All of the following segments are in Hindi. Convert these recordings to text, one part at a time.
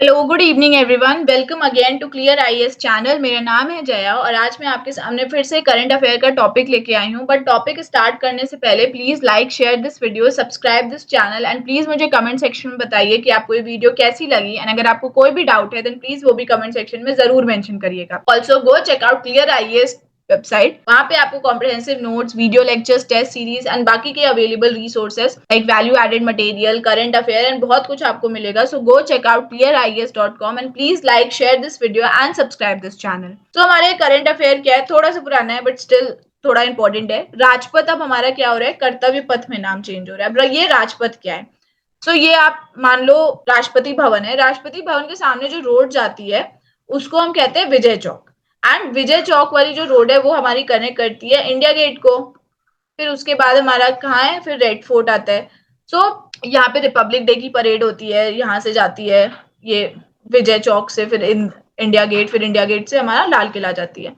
Hello, good evening everyone. Welcome again to Clear IAS channel. मेरा नाम है जया और आज मैं आपके सामने फिर से करंट अफेयर का टॉपिक लेके आई हूँ। बट टॉपिक स्टार्ट करने से पहले please like, share this video, subscribe this channel and please मुझे कमेंट सेक्शन में बताइए कि आपको ये वीडियो कैसी लगी। एंड अगर आपको कोई भी डाउट है देन प्लीज वो भी कमेंट सेक्शन में जरूर मेंशन करिएगा। Also go check out clear IAS website. वहां पे आपको comprehensive notes, video lectures, test series and बाकी के available resources like value added material, current affair and बहुत कुछ आपको मिलेगा। So go check out clearies.com and please like, share this video and subscribe this channel. तो हमारे करंट अफेयर क्या है, थोड़ा सा पुराना है बट स्टिल थोड़ा इंपॉर्टेंट है। राजपथ अब हमारा क्या हो रहा है, कर्तव्य पथ में नाम चेंज हो रहा है। अब ये राजपथ क्या है? सो ये आप मान लो राष्ट्रपति भवन है। राष्ट्रपति भवन के सामने जो रोड जाती है उसको हम कहते हैं विजय चौक। एंड विजय चौक वाली जो रोड है वो हमारी कनेक्ट करती है इंडिया गेट को। फिर उसके बाद हमारा कहाँ है, फिर रेड फोर्ट आता है। सो यहाँ पे रिपब्लिक डे की परेड होती है, यहाँ से जाती है ये विजय चौक से, फिर इंडिया गेट, फिर इंडिया गेट से हमारा लाल किला जाती है।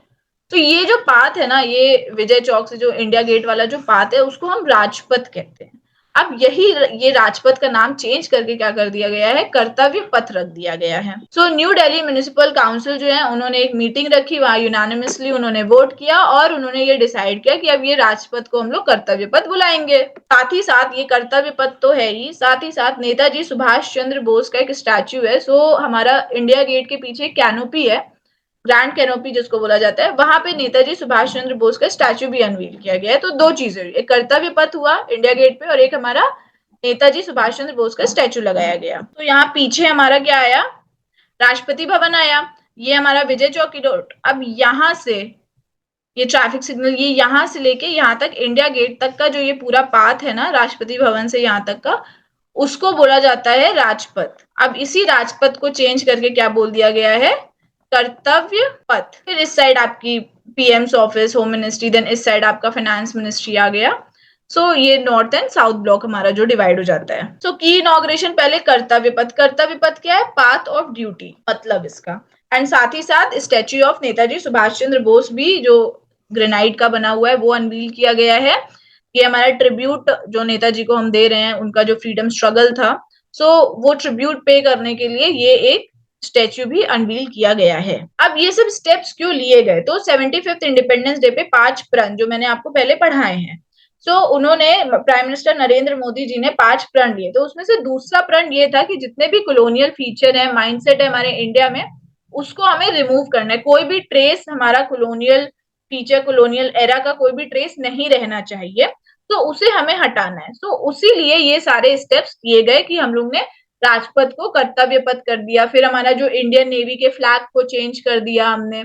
तो ये जो पाथ है ना, ये विजय चौक से जो इंडिया गेट वाला जो पाथ है उसको हम राजपथ कहते हैं। अब ये राजपथ का नाम चेंज करके क्या कर दिया गया है, कर्तव्य पथ रख दिया गया है। So new Delhi municipal council जो है उन्होंने एक मीटिंग रखी, वहां यूनानिमसली उन्होंने वोट किया और उन्होंने ये डिसाइड किया कि अब ये राजपथ को हम लोग कर्तव्य पथ बुलाएंगे। साथ ही साथ ये कर्तव्य पथ तो है ही, साथ ही साथ नेताजी सुभाष चंद्र बोस का एक स्टैच्यू है। सो हमारा इंडिया गेट के पीछे कैनोपी है, ग्रैंड कैनोपी जिसको बोला जाता है, वहां पे नेताजी सुभाष चंद्र बोस का स्टैच्यू भी अनवील किया गया है। तो दो चीजें, एक कर्तव्य पथ हुआ इंडिया गेट पे और एक हमारा नेताजी सुभाष चंद्र बोस का स्टैच्यू लगाया गया। तो यहाँ पीछे हमारा क्या आया, राष्ट्रपति भवन आया। ये हमारा विजय चौक की रोड। अब यहाँ से ये ट्रैफिक सिग्नल, ये यहाँ से लेके यहाँ तक इंडिया गेट तक का जो ये पूरा पाथ है ना, राष्ट्रपति भवन से यहाँ तक का, उसको बोला जाता है राजपथ। अब इसी राजपथ को चेंज करके क्या बोल दिया गया है, कर्तव्य पथ। फिर इस साइड आपकी PM's office, home ministry, then इस साइड आपका फाइनेंस मिनिस्ट्री आ गया। सो ये नॉर्थ एंड साउथ ब्लॉक हमारा जो डिवाइड हो जाता है। सो की इनॉग्रेशन पहले कर्तव्य पथ। कर्तव्य पथ क्या है, पाथ ऑफ ड्यूटी मतलब इसका। एंड साथ ही साथ स्टैच्यू ऑफ नेताजी सुभाष चंद्र बोस भी जो ग्रेनाइट का बना हुआ है वो अनवील किया गया है। ये हमारा ट्रिब्यूट जो नेताजी को हम दे रहे हैं, उनका जो फ्रीडम स्ट्रगल था, सो वो ट्रिब्यूट पे करने के लिए ये एक स्टैच्यू भी अनवील किया गया है। अब ये सब स्टेप्स क्यों लिए गए, तो 75th इंडिपेंडेंस डे पे 5 प्रण जो मैंने आपको पहले पढ़ाए हैं, सो उन्होंने प्राइम मिनिस्टर नरेंद्र मोदी जी ने 5 प्रण लिए। तो उसमें से दूसरा प्रण ये था कि जितने भी कॉलोनियल फीचर है, माइंडसेट है हमारे इंडिया में, उसको हमें रिमूव करना है। कोई भी ट्रेस हमारा कॉलोनियल फीचर, कॉलोनियल एरा का कोई भी ट्रेस नहीं रहना चाहिए, तो उसे हमें हटाना है। तो उसी लिए ये सारे स्टेप्स किए गए कि हम लोग ने राजपथ को कर्तव्य पथ कर दिया। फिर हमारा जो इंडियन नेवी के फ्लैग को चेंज कर दिया हमने।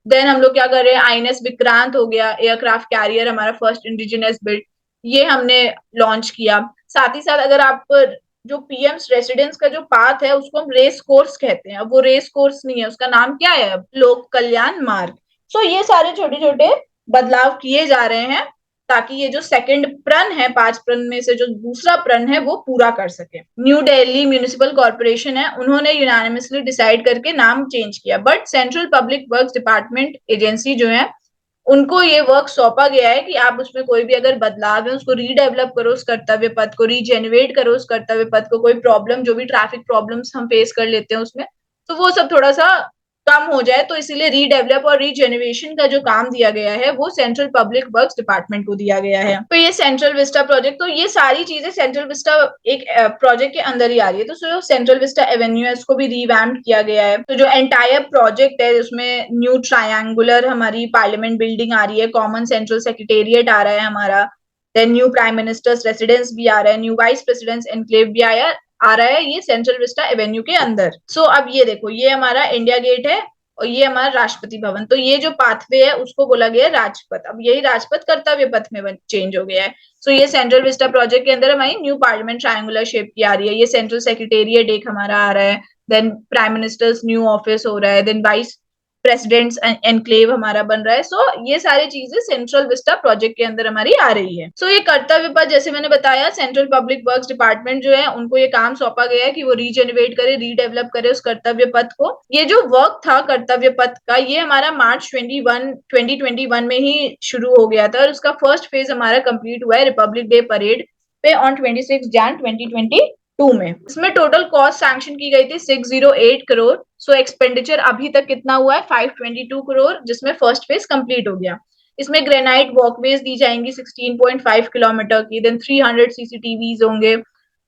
देन हम लोग क्या कर रहे हैं, आईएनएस विक्रांत हो गया, एयरक्राफ्ट कैरियर, हमारा फर्स्ट इंडिजिनस बिल्ड, ये हमने लॉन्च किया। साथ ही साथ अगर आप जो पीएम्स रेसिडेंस का जो पाथ है उसको हम रेस कोर्स कहते हैं। अब वो रेस कोर्स नहीं है, उसका नाम क्या है, अब लोक कल्याण मार्ग। सो ये सारे छोटे छोटे बदलाव किए जा रहे हैं ताकि ये जो सेकंड प्रण है, 5 प्रण में से जो दूसरा प्रण है वो पूरा कर सके। न्यू दिल्ली म्युनिसिपल कॉर्पोरेशन है, उन्होंने यूनानिमसली डिसाइड करके नाम चेंज किया, but central public works department agency जो है उनको ये वर्क सौंपा गया है कि आप उसमें कोई भी अगर बदलाव है उसको रीडेवलप करो, उस कर्तव्य पथ को रीजेनरेट करो, उस कर्तव्य पथ को कोई प्रॉब्लम, जो भी ट्रैफिक प्रॉब्लम्स हम फेस कर लेते हैं उसमें, तो वो सब थोड़ा सा कम हो जाए। तो इसीलिए रीडेवलप और रीजेनरेशन का जो काम दिया गया है वो सेंट्रल पब्लिक वर्क्स डिपार्टमेंट को दिया गया है। तो ये सेंट्रल विस्टा प्रोजेक्ट, तो ये सारी चीजें सेंट्रल विस्टा एक प्रोजेक्ट के अंदर ही आ रही है। तो सेंट्रल विस्टा एवेन्यू है, इसको भी रिवैम्प किया गया है। तो जो एंटायर प्रोजेक्ट है उसमें न्यू ट्रायंगुलर हमारी पार्लियामेंट बिल्डिंग आ रही है, कॉमन सेंट्रल सेक्रेटेरिएट आ रहा है हमारा, then new prime minister's residence भी आ रहा है, न्यू वाइस प्रेसिडेंट्स एनक्लेव भी आ रहा है ये सेंट्रल विस्टा एवेन्यू के अंदर। सो अब ये देखो, ये हमारा इंडिया गेट है और ये हमारा राष्ट्रपति भवन। तो ये जो पाथवे है उसको बोला गया है राजपथ। अब यही राजपथ कर्तव्य पथ में चेंज हो गया है। सो ये सेंट्रल विस्टा प्रोजेक्ट के अंदर हमारी न्यू पार्लियामेंट ट्रायंगुलर शेप की आ रही है। ये सेंट्रल सेक्रेटेरिएट एक हमारा आ रहा है, then prime minister's new office हो रहा है, देन वाइस प्रेसिडेंट्स एनक्लेव हमारा बन रहा है। सो ये सारी चीजें सेंट्रल विस्टा प्रोजेक्ट के अंदर हमारी आ रही है। सो ये कर्तव्य पथ, जैसे मैंने बताया, सेंट्रल पब्लिक वर्क्स डिपार्टमेंट जो है उनको ये काम सौंपा गया है कि वो रीजेनरेट करे, रीडेवलप करे उस कर्तव्य पथ को। ये जो वर्क था कर्तव्य पथ का, ये हमारा मार्च 2021 में ही शुरू हो गया था और उसका फर्स्ट फेज हमारा कंप्लीट हुआ है रिपब्लिक डे परेड पे ऑन 26 जन 2020 टू में। इसमें टोटल कॉस्ट सैंक्शन की गई थी 608 करोड़। सो एक्सपेंडिचर अभी तक कितना हुआ है 522 करोड़, जिसमें फर्स्ट फेज कंप्लीट हो गया। इसमें ग्रेनाइट वॉकवेज दी जाएंगी 16.5 किलोमीटर की, देन 300 सीसीटीवीज होंगे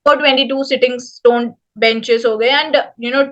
और 22 सिटिंग स्टोन बेंचेस हो गए and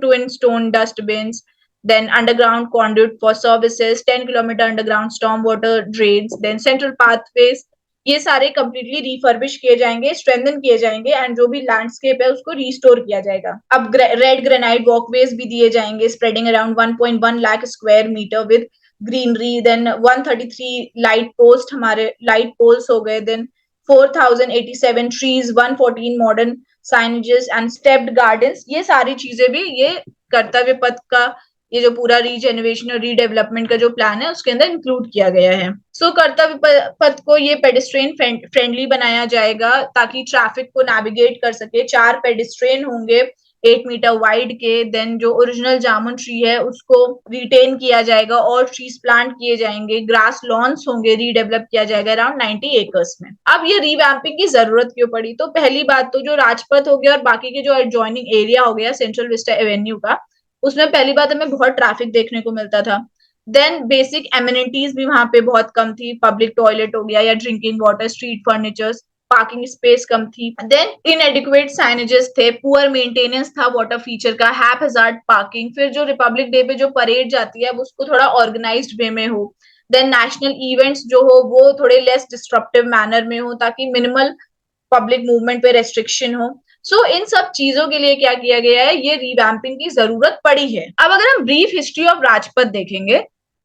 twin stone dustbins, then underground conduit for services, 10 kilometer underground storm water drains, then central pathways, ये सारे कंप्लीटली रिफर्बिश किए जाएंगे, स्ट्रेंथन किए जाएंगे एंड जो भी लैंडस्केप है उसको रिस्टोर किया जाएगा। अब रेड ग्रेनाइट वॉकवेज भी दिए जाएंगे spreading around 1.1 lakh square metre with greenery, then 133 light post, हमारे लाइट पोल्स हो गए, then 4087 trees, 114 modern signages and stepped gardens, ये सारी चीजें भी ये कर्तव्य पथ का ये जो पूरा रीजेनरेशन और रीडेवलपमेंट का जो प्लान है उसके अंदर इंक्लूड किया गया है। सो कर्तव्य पथ को ये पेडिस्ट्रियन फ्रेंडली बनाया जाएगा ताकि ट्रैफिक को नेविगेट कर सके। 4 पेडिस्ट्रियन होंगे 8 मीटर वाइड के, देन जो ओरिजिनल जामुन ट्री है उसको रिटेन किया जाएगा और ट्रीज प्लांट किए जाएंगे, ग्रास लॉन्स होंगे, रीडेवलप किया जाएगा अराउंड 90 एकर्स में। अब ये रिवैम्पिंग की जरूरत क्यों पड़ी? तो पहली बात तो जो राजपथ हो गया और बाकी के जो एडजॉइनिंग एरिया हो गया सेंट्रल विस्टा एवेन्यू का, उसमें पहली बात हमें बहुत ट्रैफिक देखने को मिलता था। देन बेसिक एमिनिटीज भी वहां पे बहुत कम थी, पब्लिक टॉयलेट हो गया या drinking water, street furnitures, parking space कम थी। देन इनएडिक्वेट साइनेजेस थे, पुअर मेंटेनेंस था वाटर फीचर का, हैप्पीजार्ड पार्किंग। फिर जो रिपब्लिक डे पे जो परेड जाती है उसको थोड़ा ऑर्गेनाइज्ड वे में हो, देन नेशनल इवेंट्स जो हो वो थोड़े लेस डिस्ट्रप्टिव मैनर में हो ताकि मिनिमल पब्लिक मूवमेंट पे रेस्ट्रिक्शन हो। सो इन सब चीजों के लिए क्या किया गया है, ये रिवैम्पिंग की जरूरत पड़ी है। अब अगर हम ब्रीफ हिस्ट्री ऑफ राजपथ देखेंगे,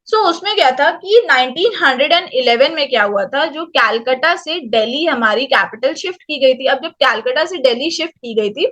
उसमें क्या था कि 1911 में क्या हुआ था, जो कैलकाटा से दिल्ली हमारी कैपिटल शिफ्ट की गई थी। अब जब कैलकाटा से दिल्ली शिफ्ट की गई थी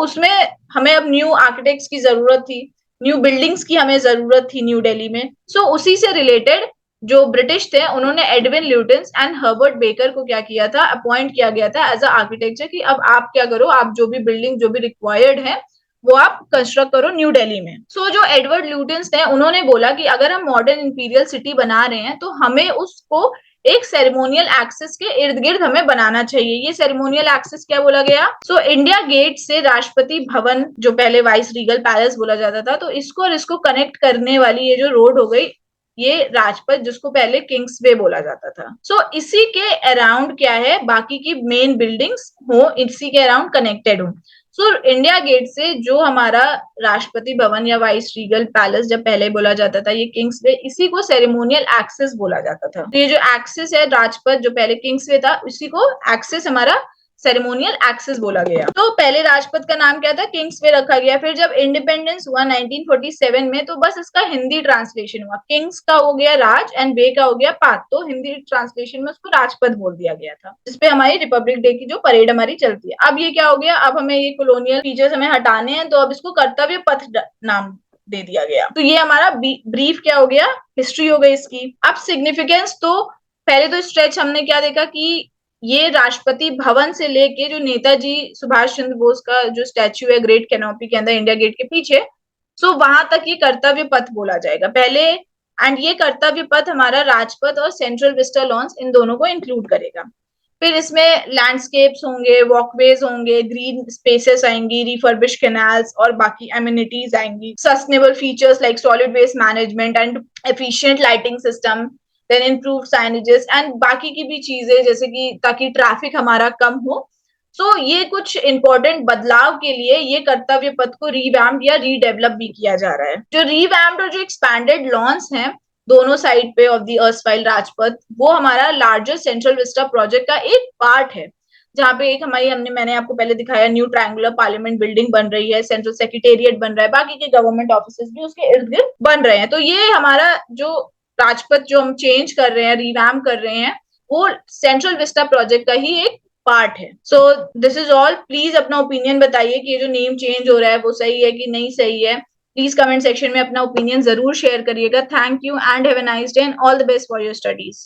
उसमें हमें अब न्यू आर्किटेक्ट्स की जरूरत थी, न्यू बिल्डिंग्स की हमें जरूरत थी न्यू दिल्ली में। उसी से रिलेटेड जो ब्रिटिश थे उन्होंने Edwin Lutyens and Herbert baker को क्या किया था, अपॉइंट किया गया था एज अ आर्किटेक्चर कि अब आप क्या करो, आप जो भी बिल्डिंग जो भी रिक्वायर्ड है वो आप कंस्ट्रक्ट करो न्यू दिल्ली में। जो एडवर्ड ल्यूटेंस थे उन्होंने बोला कि अगर हम मॉडर्न इंपीरियल सिटी बना रहे हैं तो हमें उसको एक सेरेमोनियल एक्सेस के इर्द गिर्द हमें बनाना चाहिए। ये सेरेमोनियल एक्सेस क्या बोला गया? इंडिया गेट से राष्ट्रपति भवन, जो पहले वाइस रीगल पैलेस बोला जाता था, तो इसको और इसको कनेक्ट करने वाली ये जो रोड हो गई ये राजपथ, जिसको पहले किंग्स वे बोला जाता था। इसी के अराउंड क्या है, बाकी की मेन बिल्डिंग्स हो इसी के अराउंड कनेक्टेड हो। इंडिया गेट से जो हमारा राष्ट्रपति भवन या वाइस रीगल पैलेस जब पहले बोला जाता था, ये किंग्स वे, इसी को सेरेमोनियल एक्सेस बोला जाता था। तो ये जो एक्सेस है राजपथ जो पहले किंग्स वे था, इसी को एक्सेस हमारा सेरेमोनियल एक्सेस बोला गया। तो पहले राजपथ का नाम क्या था, किंग्स वे रखा गया। फिर जब इंडिपेंडेंस हुआ 1947 में, तो बस इसका हिंदी ट्रांसलेशन हुआ, किंग्स का हो गया राज एंड वे का हो गया पाथ, तो हिंदी ट्रांसलेशन में उसको राजपथ बोल दिया गया था, जिसपे हमारी रिपब्लिक डे की जो परेड हमारी चलती है। अब ये क्या हो गया, अब हमें ये कॉलोनियल फीचर्स हमें हटाने हैं, तो अब इसको कर्तव्य पथ नाम दे दिया गया। तो ये हमारा ब्रीफ क्या हो गया, हिस्ट्री हो गई इसकी। अब सिग्निफिकेंस, तो पहले तो स्ट्रेच हमने क्या देखा कि ये राष्ट्रपति भवन से लेके जो नेताजी सुभाष चंद्र बोस का जो स्टैच्यू है ग्रेट कैनोपी के अंदर इंडिया गेट के पीछे, वहां तक ये कर्तव्य पथ बोला जाएगा पहले। एंड ये कर्तव्य पथ हमारा राजपथ और सेंट्रल विस्टा लॉन्स इन दोनों को इंक्लूड करेगा। फिर इसमें लैंडस्केप्स होंगे, वॉकवेज होंगे, ग्रीन स्पेसेस आएंगी, रिफर्बिश कैनाल्स और बाकी एमिनिटीज आएंगी, sustainable features like solid waste management and efficient lighting system, then improve signages and बाकी की भी चीजें, जैसे कि ताकि ट्रैफिक हमारा कम हो। ये कुछ इंपॉर्टेंट बदलाव के लिए ये कर्तव्य पथ को रिवैम्ड या रीडेवलप भी किया जा रहा है। जो रिवैम्ड और जो एक्सपैंडेड लॉन्स हैं दोनों साइड पे ऑफ द अर्सवाइल राजपथ, वो हमारा लार्जर सेंट्रल विस्टा प्रोजेक्ट का एक पार्ट है, जहाँ पे एक मैंने आपको पहले दिखाया न्यू ट्रायंगुलर पार्लियामेंट बिल्डिंग बन रही है, सेंट्रल सेक्रेटेरिएट बन रहा है, बाकी के गवर्नमेंट ऑफिस भी उसके इर्द गिर्द बन रहे हैं। तो ये हमारा जो राजपथ जो हम चेंज कर रहे हैं, रिवैम्प कर रहे हैं, वो सेंट्रल विस्टा प्रोजेक्ट का ही एक पार्ट है। This is all. प्लीज अपना ओपिनियन बताइए कि ये जो नेम चेंज हो रहा है वो सही है कि नहीं सही है। प्लीज कमेंट सेक्शन में अपना ओपिनियन जरूर शेयर करिएगा। Thank you and have a nice day and all the best for your studies.